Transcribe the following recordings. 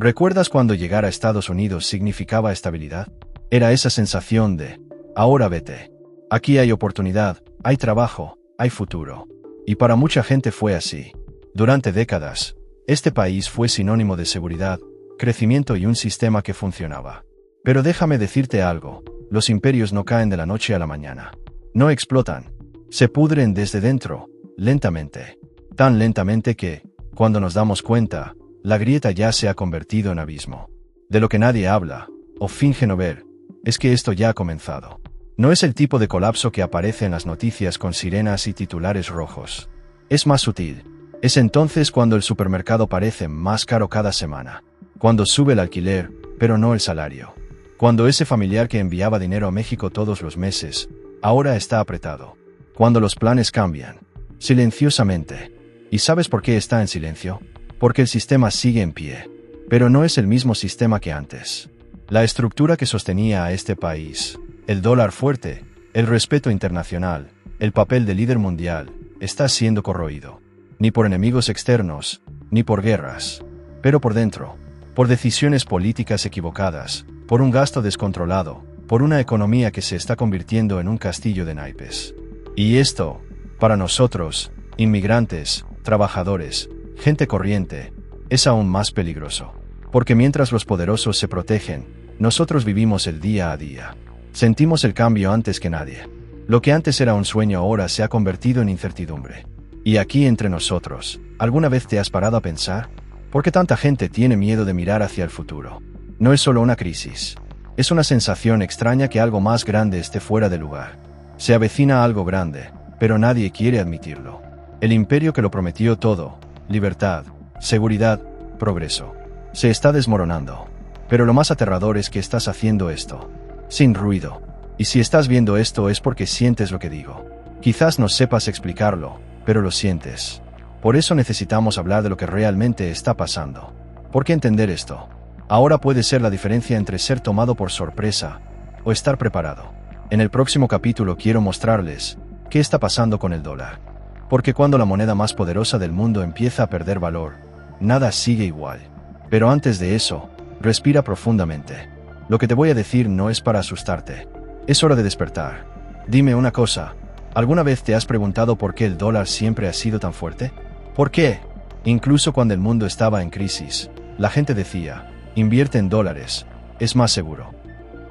¿Recuerdas cuando llegar a Estados Unidos significaba estabilidad? Era esa sensación de, ahora vete. Aquí hay oportunidad, hay trabajo, hay futuro. Y para mucha gente fue así. Durante décadas, este país fue sinónimo de seguridad, crecimiento y un sistema que funcionaba. Pero déjame decirte algo, los imperios no caen de la noche a la mañana. No explotan. Se pudren desde dentro, lentamente. Tan lentamente que, cuando nos damos cuenta, la grieta ya se ha convertido en abismo. De lo que nadie habla, o finge no ver, es que esto ya ha comenzado. No es el tipo de colapso que aparece en las noticias con sirenas y titulares rojos. Es más sutil. Es entonces cuando el supermercado parece más caro cada semana. Cuando sube el alquiler, pero no el salario. Cuando ese familiar que enviaba dinero a México todos los meses, ahora está apretado. Cuando los planes cambian. Silenciosamente. ¿Y sabes por qué está en silencio? Porque el sistema sigue en pie. Pero no es el mismo sistema que antes. La estructura que sostenía a este país, el dólar fuerte, el respeto internacional, el papel de líder mundial, está siendo corroído. Ni por enemigos externos, ni por guerras. Pero por dentro. Por decisiones políticas equivocadas, por un gasto descontrolado, por una economía que se está convirtiendo en un castillo de naipes. Y esto, para nosotros, inmigrantes, trabajadores, gente corriente, es aún más peligroso. Porque mientras los poderosos se protegen, nosotros vivimos el día a día. Sentimos el cambio antes que nadie. Lo que antes era un sueño ahora se ha convertido en incertidumbre. Y aquí entre nosotros, ¿alguna vez te has parado a pensar? ¿Por qué tanta gente tiene miedo de mirar hacia el futuro? No es solo una crisis. Es una sensación extraña que algo más grande esté fuera de lugar. Se avecina algo grande, pero nadie quiere admitirlo. El imperio que lo prometió todo, libertad, seguridad, progreso, se está desmoronando. Pero lo más aterrador es que estás haciendo esto, sin ruido. Y si estás viendo esto es porque sientes lo que digo. Quizás no sepas explicarlo, pero lo sientes. Por eso necesitamos hablar de lo que realmente está pasando. ¿Por qué entender esto? Ahora puede ser la diferencia entre ser tomado por sorpresa o estar preparado. En el próximo capítulo quiero mostrarles qué está pasando con el dólar. Porque cuando la moneda más poderosa del mundo empieza a perder valor, nada sigue igual. Pero antes de eso, respira profundamente. Lo que te voy a decir no es para asustarte. Es hora de despertar. Dime una cosa, ¿alguna vez te has preguntado por qué el dólar siempre ha sido tan fuerte? ¿Por qué? Incluso cuando el mundo estaba en crisis, la gente decía, invierte en dólares, es más seguro.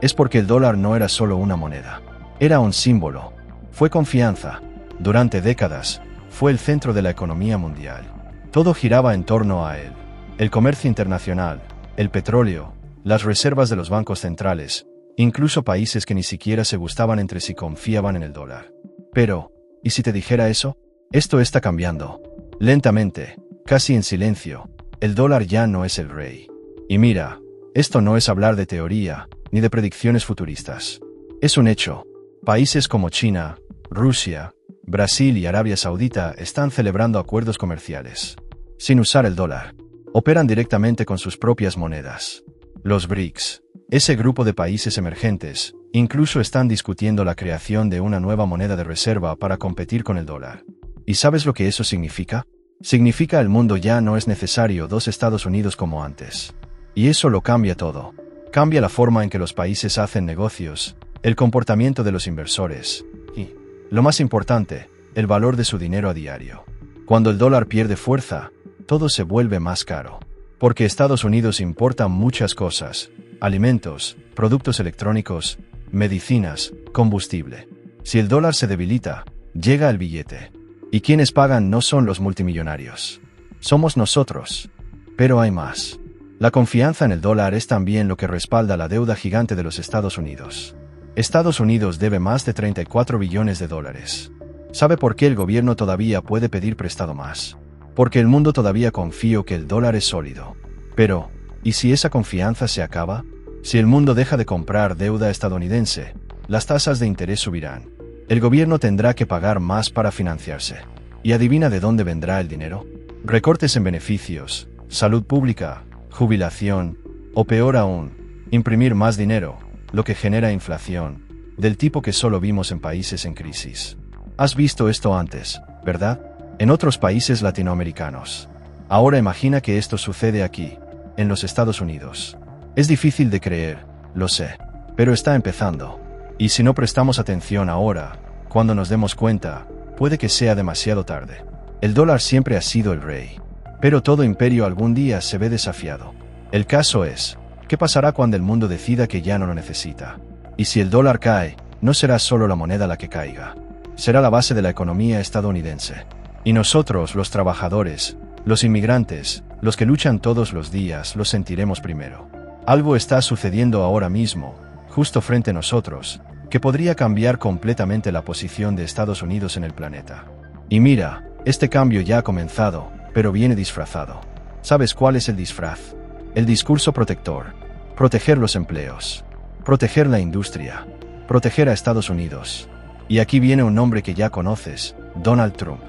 Es porque el dólar no era solo una moneda. Era un símbolo. Fue confianza. Durante décadas, fue el centro de la economía mundial. Todo giraba en torno a él. El comercio internacional, el petróleo, las reservas de los bancos centrales, incluso países que ni siquiera se gustaban entre sí confiaban en el dólar. Pero, ¿y si te dijera eso? Esto está cambiando. Lentamente, casi en silencio, el dólar ya no es el rey. Y mira, esto no es hablar de teoría, ni de predicciones futuristas. Es un hecho. Países como China, Rusia, Brasil y Arabia Saudita están celebrando acuerdos comerciales. Sin usar el dólar. Operan directamente con sus propias monedas. Los BRICS, ese grupo de países emergentes, incluso están discutiendo la creación de una nueva moneda de reserva para competir con el dólar. ¿Y sabes lo que eso significa? Significa el mundo ya no es necesario dos Estados Unidos como antes. Y eso lo cambia todo. Cambia la forma en que los países hacen negocios, el comportamiento de los inversores y, lo más importante, el valor de su dinero a diario. Cuando el dólar pierde fuerza, todo se vuelve más caro. Porque Estados Unidos importa muchas cosas, alimentos, productos electrónicos, medicinas, combustible. Si el dólar se debilita, llega el billete. Y quienes pagan no son los multimillonarios. Somos nosotros. Pero hay más. La confianza en el dólar es también lo que respalda la deuda gigante de los Estados Unidos. Estados Unidos debe más de 34 billones de dólares. ¿Sabe por qué el gobierno todavía puede pedir prestado más? Porque el mundo todavía confía que el dólar es sólido. Pero, ¿y si esa confianza se acaba? Si el mundo deja de comprar deuda estadounidense, las tasas de interés subirán. El gobierno tendrá que pagar más para financiarse. ¿Y adivina de dónde vendrá el dinero? Recortes en beneficios, salud pública, jubilación, o peor aún, imprimir más dinero, lo que genera inflación, del tipo que solo vimos en países en crisis. Has visto esto antes, ¿verdad? En otros países latinoamericanos. Ahora imagina que esto sucede aquí. en los Estados Unidos. Es difícil de creer, lo sé, pero está empezando. Y si no prestamos atención ahora, cuando nos demos cuenta, puede que sea demasiado tarde. El dólar siempre ha sido el rey. Pero todo imperio algún día se ve desafiado. El caso es, ¿qué pasará cuando el mundo decida que ya no lo necesita? Y si el dólar cae, no será solo la moneda la que caiga. Será la base de la economía estadounidense. Y nosotros, los trabajadores, los inmigrantes, los que luchan todos los días, lo sentiremos primero. Algo está sucediendo ahora mismo, justo frente a nosotros, que podría cambiar completamente la posición de Estados Unidos en el planeta. Y mira, este cambio ya ha comenzado, pero viene disfrazado. ¿Sabes cuál es el disfraz? El discurso protector. Proteger los empleos. Proteger la industria. Proteger a Estados Unidos. Y aquí viene un nombre que ya conoces, Donald Trump.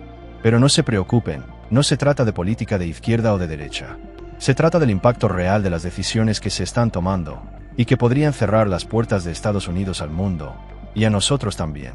Pero no se preocupen, no se trata de política de izquierda o de derecha. Se trata del impacto real de las decisiones que se están tomando, y que podrían cerrar las puertas de Estados Unidos al mundo, y a nosotros también.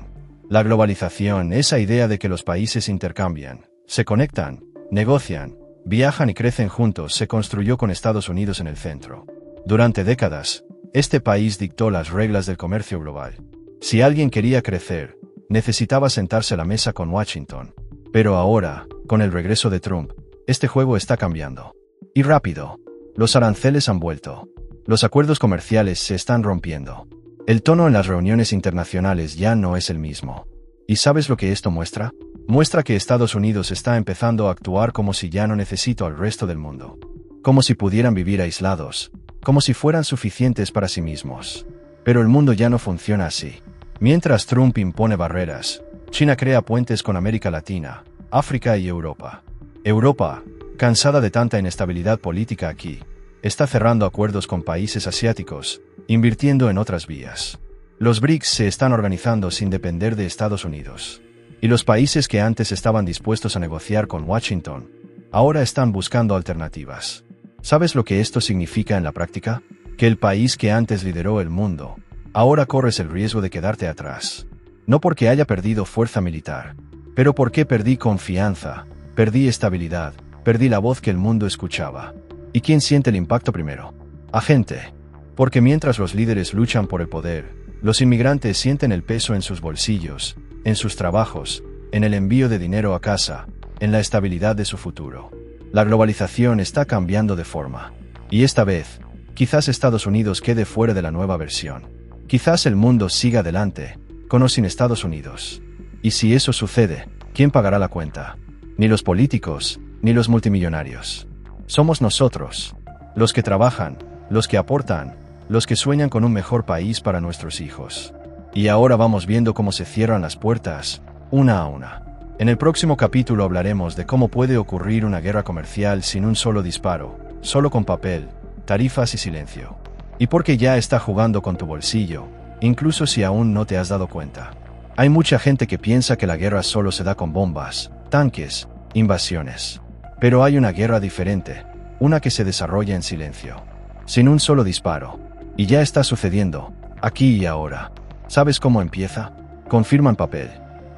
La globalización, esa idea de que los países intercambian, se conectan, negocian, viajan y crecen juntos, se construyó con Estados Unidos en el centro. Durante décadas, este país dictó las reglas del comercio global. Si alguien quería crecer, necesitaba sentarse a la mesa con Washington. Pero ahora, con el regreso de Trump, este juego está cambiando. Y rápido. Los aranceles han vuelto. Los acuerdos comerciales se están rompiendo. El tono en las reuniones internacionales ya no es el mismo. ¿Y sabes lo que esto muestra? Muestra que Estados Unidos está empezando a actuar como si ya no necesita al resto del mundo. Como si pudieran vivir aislados. Como si fueran suficientes para sí mismos. Pero el mundo ya no funciona así. Mientras Trump impone barreras, China crea puentes con América Latina, África y Europa. Europa, cansada de tanta inestabilidad política aquí, está cerrando acuerdos con países asiáticos, invirtiendo en otras vías. Los BRICS se están organizando sin depender de Estados Unidos. Y los países que antes estaban dispuestos a negociar con Washington, ahora están buscando alternativas. ¿Sabes lo que esto significa en la práctica? Que el país que antes lideró el mundo, ahora corres el riesgo de quedarte atrás. No porque haya perdido fuerza militar, pero porque perdí confianza, perdí estabilidad, perdí la voz que el mundo escuchaba. ¿Y quién siente el impacto primero? La gente. Porque mientras los líderes luchan por el poder, los inmigrantes sienten el peso en sus bolsillos, en sus trabajos, en el envío de dinero a casa, en la estabilidad de su futuro. La globalización está cambiando de forma. Y esta vez, quizás Estados Unidos quede fuera de la nueva versión. Quizás el mundo siga adelante, con o sin Estados Unidos. Y si eso sucede, ¿quién pagará la cuenta? Ni los políticos, ni los multimillonarios. Somos nosotros, los que trabajan, los que aportan, los que sueñan con un mejor país para nuestros hijos. Y ahora vamos viendo cómo se cierran las puertas, una a una. En el próximo capítulo hablaremos de cómo puede ocurrir una guerra comercial sin un solo disparo, solo con papel, tarifas y silencio. Y porque ya está jugando con tu bolsillo, incluso si aún no te has dado cuenta. Hay mucha gente que piensa que la guerra solo se da con bombas, tanques, invasiones. Pero hay una guerra diferente, una que se desarrolla en silencio, sin un solo disparo. Y ya está sucediendo, aquí y ahora. ¿Sabes cómo empieza? Con firma en papel.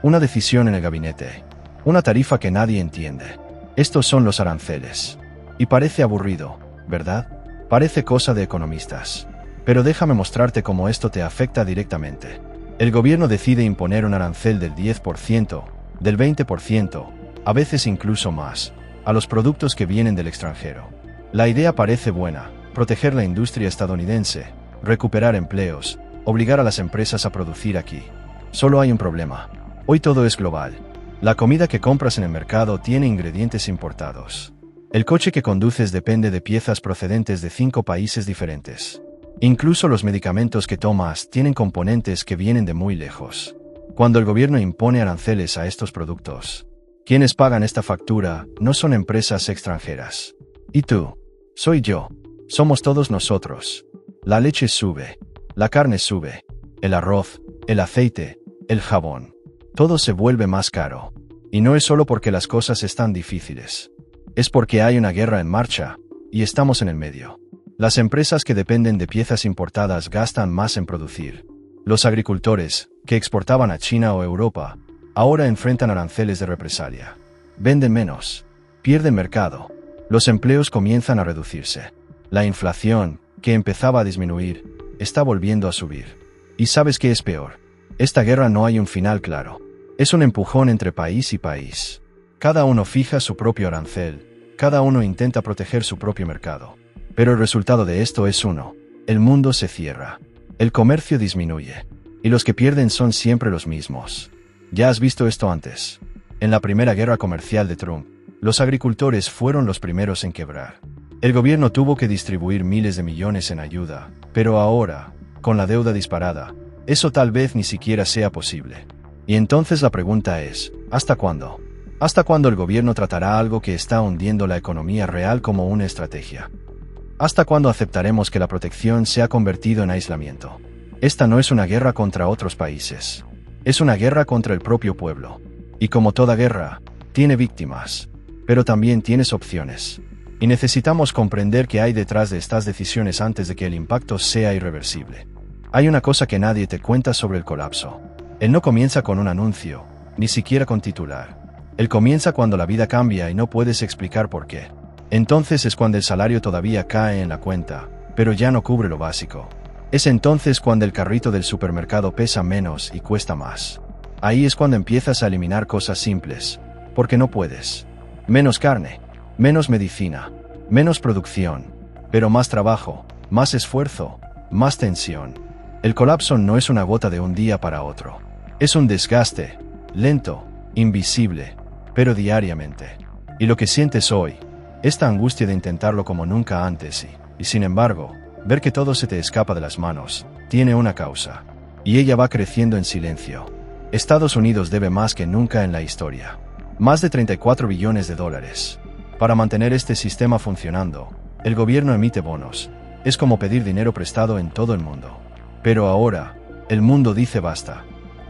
Una decisión en el gabinete. Una tarifa que nadie entiende. Estos son los aranceles. Y parece aburrido, ¿verdad? Parece cosa de economistas. Pero déjame mostrarte cómo esto te afecta directamente. El gobierno decide imponer un arancel del 10%, del 20%, a veces incluso más, a los productos que vienen del extranjero. La idea parece buena, proteger la industria estadounidense, recuperar empleos, obligar a las empresas a producir aquí. Solo hay un problema. Hoy todo es global. La comida que compras en el mercado tiene ingredientes importados. El coche que conduces depende de piezas procedentes de 5 países diferentes. Incluso los medicamentos que tomas tienen componentes que vienen de muy lejos. Cuando el gobierno impone aranceles a estos productos, quienes pagan esta factura no son empresas extranjeras. ¿Y tú? Soy yo. Somos todos nosotros. La leche sube. La carne sube. El arroz, el aceite, el jabón. Todo se vuelve más caro. Y no es solo porque las cosas están difíciles. Es porque hay una guerra en marcha, y estamos en el medio. Las empresas que dependen de piezas importadas gastan más en producir. Los agricultores, que exportaban a China o Europa, ahora enfrentan aranceles de represalia. Venden menos. Pierden mercado. Los empleos comienzan a reducirse. La inflación, que empezaba a disminuir, está volviendo a subir. ¿Y sabes qué es peor? Esta guerra no hay un final claro. Es un empujón entre país y país. Cada uno fija su propio arancel, cada uno intenta proteger su propio mercado. Pero el resultado de esto es uno: el mundo se cierra, el comercio disminuye, y los que pierden son siempre los mismos. Ya has visto esto antes. En la primera guerra comercial de Trump, los agricultores fueron los primeros en quebrar. El gobierno tuvo que distribuir miles de millones en ayuda, pero ahora, con la deuda disparada, eso tal vez ni siquiera sea posible. Y entonces la pregunta es, ¿hasta cuándo? ¿Hasta cuándo el gobierno tratará algo que está hundiendo la economía real como una estrategia? ¿Hasta cuándo aceptaremos que la protección se ha convertido en aislamiento? Esta no es una guerra contra otros países. Es una guerra contra el propio pueblo. Y como toda guerra, tiene víctimas. Pero también tienes opciones. Y necesitamos comprender qué hay detrás de estas decisiones antes de que el impacto sea irreversible. Hay una cosa que nadie te cuenta sobre el colapso. Él no comienza con un anuncio, ni siquiera con titular. Él comienza cuando la vida cambia y no puedes explicar por qué. Entonces es cuando el salario todavía cae en la cuenta, pero ya no cubre lo básico. Es entonces cuando el carrito del supermercado pesa menos y cuesta más. Ahí es cuando empiezas a eliminar cosas simples, porque no puedes. Menos carne, menos medicina, menos producción, pero más trabajo, más esfuerzo, más tensión. El colapso no es una gota de un día para otro. Es un desgaste, lento, invisible, pero diariamente. Y lo que sientes hoy, esta angustia de intentarlo como nunca antes y sin embargo, ver que todo se te escapa de las manos, tiene una causa. Y ella va creciendo en silencio. Estados Unidos debe más que nunca en la historia. Más de 34 billones de dólares. Para mantener este sistema funcionando, el gobierno emite bonos. Es como pedir dinero prestado en todo el mundo. Pero ahora, el mundo dice basta.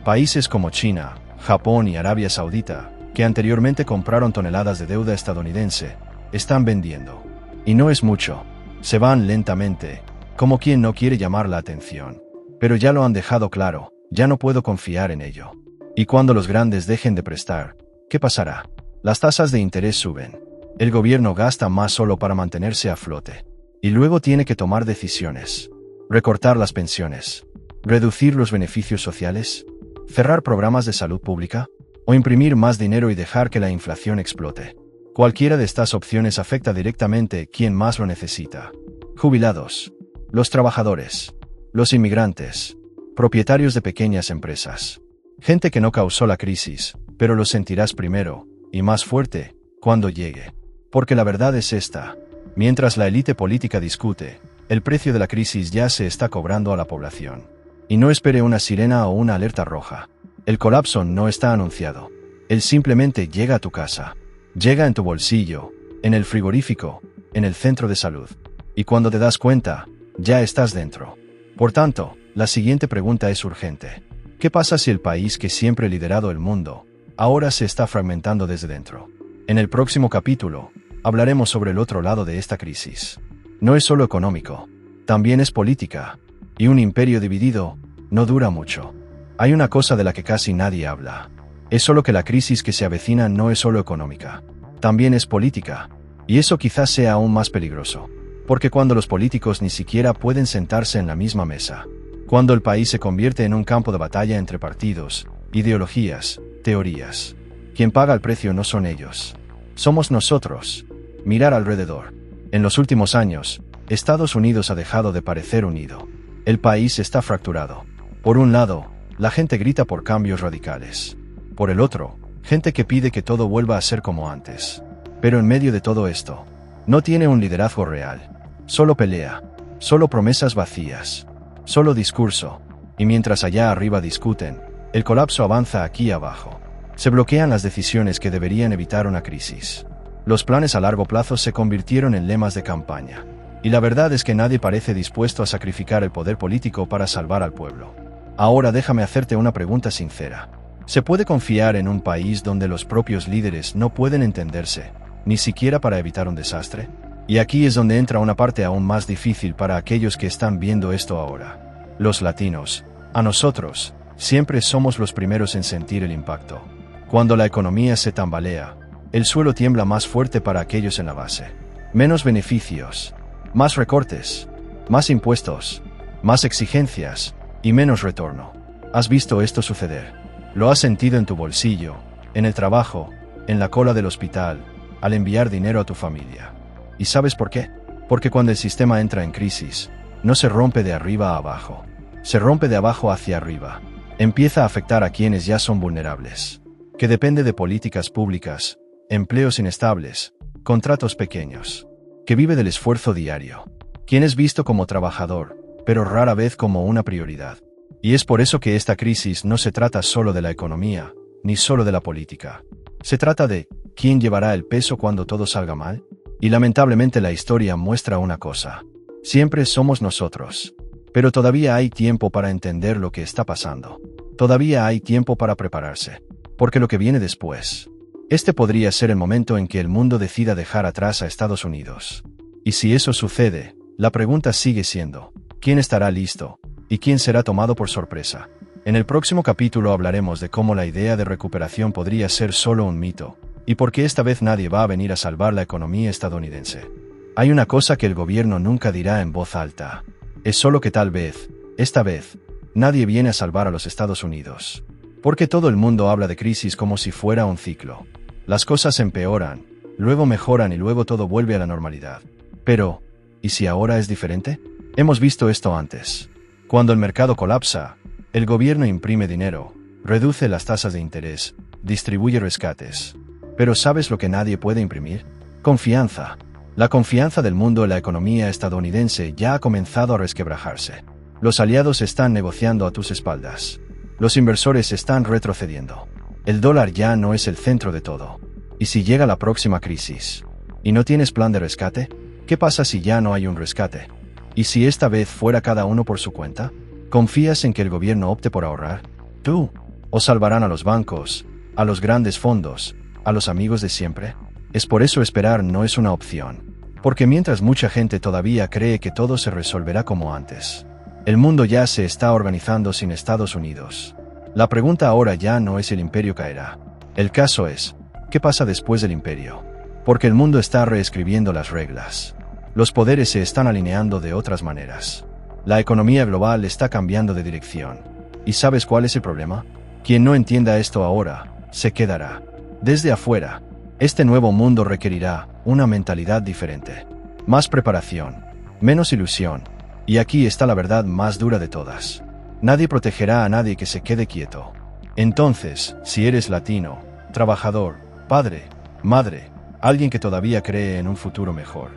Países como China, Japón y Arabia Saudita, que anteriormente compraron toneladas de deuda estadounidense, están vendiendo. Y no es mucho. Se van lentamente, como quien no quiere llamar la atención. Pero ya lo han dejado claro, ya no puedo confiar en ello. Y cuando los grandes dejen de prestar, ¿qué pasará? Las tasas de interés suben. El gobierno gasta más solo para mantenerse a flote. Y luego tiene que tomar decisiones. Recortar las pensiones. Reducir los beneficios sociales. Cerrar programas de salud pública. O imprimir más dinero y dejar que la inflación explote. Cualquiera de estas opciones afecta directamente a quien más lo necesita. Jubilados. Los trabajadores. Los inmigrantes. Propietarios de pequeñas empresas. Gente que no causó la crisis, pero lo sentirás primero, y más fuerte, cuando llegue. Porque la verdad es esta. Mientras la élite política discute, el precio de la crisis ya se está cobrando a la población. Y no espere una sirena o una alerta roja. El colapso no está anunciado. Él simplemente llega a tu casa. Llega en tu bolsillo, en el frigorífico, en el centro de salud. Y cuando te das cuenta, ya estás dentro. Por tanto, la siguiente pregunta es urgente. ¿Qué pasa si el país que siempre ha liderado el mundo, ahora se está fragmentando desde dentro? En el próximo capítulo, hablaremos sobre el otro lado de esta crisis. No es solo económico, también es política. Y un imperio dividido no dura mucho. Hay una cosa de la que casi nadie habla. Es solo que la crisis que se avecina no es solo económica, también es política. Y eso quizás sea aún más peligroso. Porque cuando los políticos ni siquiera pueden sentarse en la misma mesa, cuando el país se convierte en un campo de batalla entre partidos, ideologías, teorías, quien paga el precio no son ellos. Somos nosotros. Mirar alrededor. En los últimos años, Estados Unidos ha dejado de parecer unido. El país está fracturado. Por un lado, la gente grita por cambios radicales. Por el otro, gente que pide que todo vuelva a ser como antes. Pero en medio de todo esto, no tiene un liderazgo real. Solo pelea. Solo promesas vacías. Solo discurso. Y mientras allá arriba discuten, el colapso avanza aquí abajo. Se bloquean las decisiones que deberían evitar una crisis. Los planes a largo plazo se convirtieron en lemas de campaña. Y la verdad es que nadie parece dispuesto a sacrificar el poder político para salvar al pueblo. Ahora déjame hacerte una pregunta sincera. ¿Se puede confiar en un país donde los propios líderes no pueden entenderse, ni siquiera para evitar un desastre? Y aquí es donde entra una parte aún más difícil para aquellos que están viendo esto ahora. Los latinos, a nosotros, siempre somos los primeros en sentir el impacto. Cuando la economía se tambalea, el suelo tiembla más fuerte para aquellos en la base. Menos beneficios, Más recortes, más impuestos, más exigencias y menos retorno. ¿Has visto esto suceder? ¿Lo has sentido en tu bolsillo, en el trabajo, en la cola del hospital, al enviar dinero a tu familia? ¿Y sabes por qué? Porque cuando el sistema entra en crisis, no se rompe de arriba a abajo, se rompe de abajo hacia arriba. Empieza a afectar a quienes ya son vulnerables, que depende de políticas públicas, empleos inestables, contratos pequeños, que vive del esfuerzo diario, quien es visto como trabajador, pero rara vez como una prioridad. Y es por eso que esta crisis no se trata solo de la economía, ni solo de la política. Se trata de quién llevará el peso cuando todo salga mal. Y lamentablemente la historia muestra una cosa. Siempre somos nosotros. Pero todavía hay tiempo para entender lo que está pasando. Todavía hay tiempo para prepararse. Porque lo que viene después. Este podría ser el momento en que el mundo decida dejar atrás a Estados Unidos. Y si eso sucede, la pregunta sigue siendo, ¿quién estará listo? ¿Y quién será tomado por sorpresa? En el próximo capítulo hablaremos de cómo la idea de recuperación podría ser solo un mito, y por qué esta vez nadie va a venir a salvar la economía estadounidense. Hay una cosa que el gobierno nunca dirá en voz alta. Es solo que tal vez, esta vez, nadie viene a salvar a los Estados Unidos. Porque todo el mundo habla de crisis como si fuera un ciclo. Las cosas empeoran, luego mejoran y luego todo vuelve a la normalidad. Pero, ¿y si ahora es diferente? Hemos visto esto antes. Cuando el mercado colapsa, el gobierno imprime dinero, reduce las tasas de interés, distribuye rescates. Pero ¿sabes lo que nadie puede imprimir? Confianza. La confianza del mundo en la economía estadounidense ya ha comenzado a resquebrajarse. Los aliados están negociando a tus espaldas. Los inversores están retrocediendo. El dólar ya no es el centro de todo. ¿Y si llega la próxima crisis? ¿Y no tienes plan de rescate? ¿Qué pasa si ya no hay un rescate? ¿Y si esta vez fuera cada uno por su cuenta? ¿Confías en que el gobierno opte por ahorrar? ¿Tú? ¿O salvarán a los bancos, a los grandes fondos, a los amigos de siempre? Es por eso esperar no es una opción. Porque mientras mucha gente todavía cree que todo se resolverá como antes, el mundo ya se está organizando sin Estados Unidos. La pregunta ahora ya no es si el imperio caerá. El caso es, ¿qué pasa después del imperio? Porque el mundo está reescribiendo las reglas. Los poderes se están alineando de otras maneras. La economía global está cambiando de dirección. ¿Y sabes cuál es el problema? Quien no entienda esto ahora, se quedará. Desde afuera, este nuevo mundo requerirá una mentalidad diferente. Más preparación, menos ilusión. Y aquí está la verdad más dura de todas. Nadie protegerá a nadie que se quede quieto. Entonces, si eres latino, trabajador, padre, madre, alguien que todavía cree en un futuro mejor,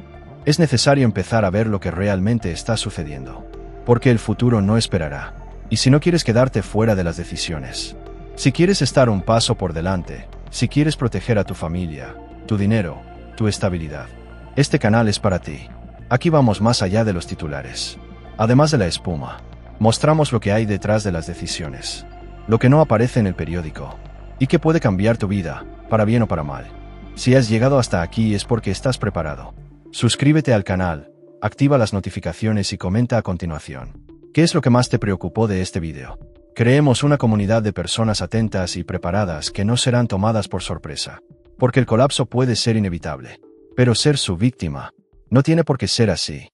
es necesario empezar a ver lo que realmente está sucediendo. Porque el futuro no esperará. Y si no quieres quedarte fuera de las decisiones, si quieres estar un paso por delante, si quieres proteger a tu familia, tu dinero, tu estabilidad, este canal es para ti. Aquí vamos más allá de los titulares. Además de la espuma, mostramos lo que hay detrás de las decisiones, lo que no aparece en el periódico, y que puede cambiar tu vida, para bien o para mal. Si has llegado hasta aquí es porque estás preparado. Suscríbete al canal, activa las notificaciones y comenta a continuación. ¿Qué es lo que más te preocupó de este video? Creemos una comunidad de personas atentas y preparadas que no serán tomadas por sorpresa. Porque el colapso puede ser inevitable. Pero ser su víctima no tiene por qué ser así.